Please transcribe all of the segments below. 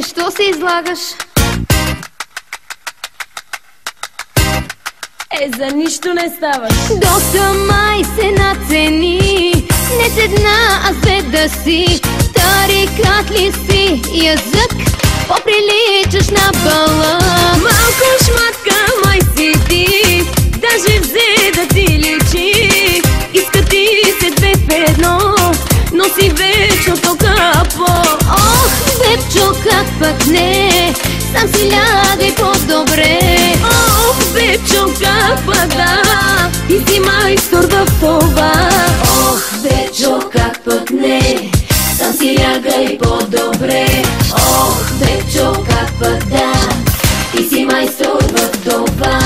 Що се излагаш? За нищо не ставаш. Доста май се нацени, не с една, а с две да си. Тарикат ли си язък, поприличаш на балък. Малко шматка май си ти, даже взе да ти личи. Иска ти се две в едно, но си вечното капо. Ох, бебчо, как пък не, сам си лягай по-добре. Ох, бебчо, как пък да, ти си майстор в това. Ох, бебчо, как пък не, сам си лягай по-добре. Ох, бебчо, как пък да, ти си майстор в това.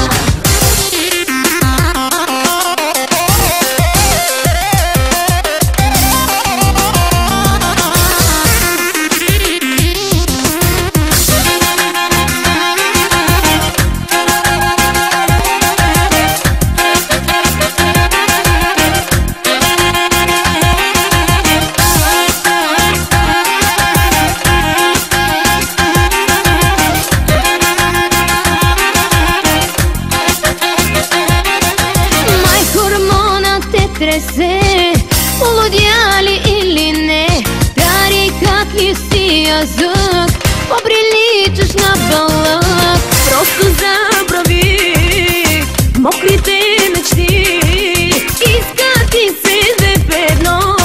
Тресе, полудя ли или не, тарикат ли си язък, поприличаш на балък. Просто забрави мокрите мечти, иска ти се две в едно,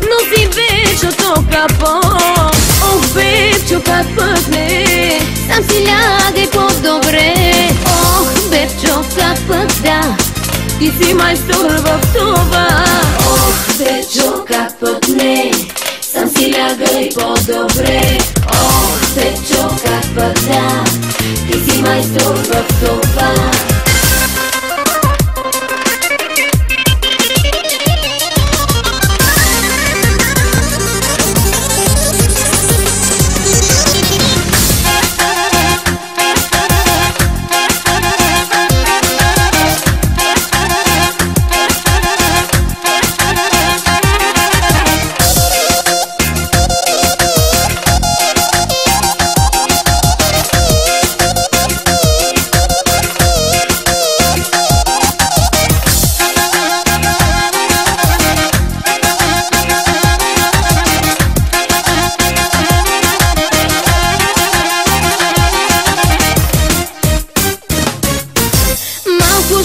но си вечното капо. Ох, бебчо, как пък не, сам си лягай по-добре. Ох, бебчо, как пък да, ти си майстор в това. Ох, бебчо, как пък не, сам си лягай по-добре. Ох, бебчо, как пък да, ти си майстор в това.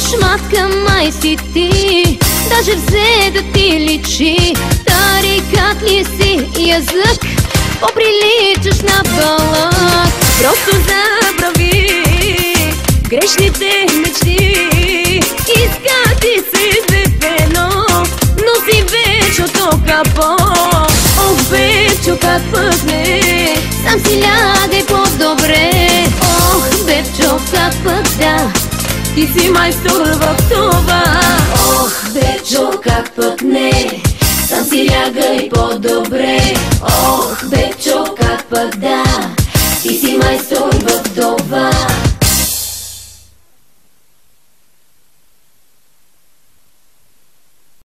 шматка май си ти, даже взе да ти личи. Тарикат ли си язък, поприличаш на балък. Просто забрави грешните мечти, иска ти се две в едно, но си вечното капо. Ох, бебчо, как пък не, сам си лягай по-добре. Ох, бебчо, как пък да, ти си майстор в това. Ох, бебчо, как пък не, сам си лягай по-добре. Ох, бебчо, как пък да,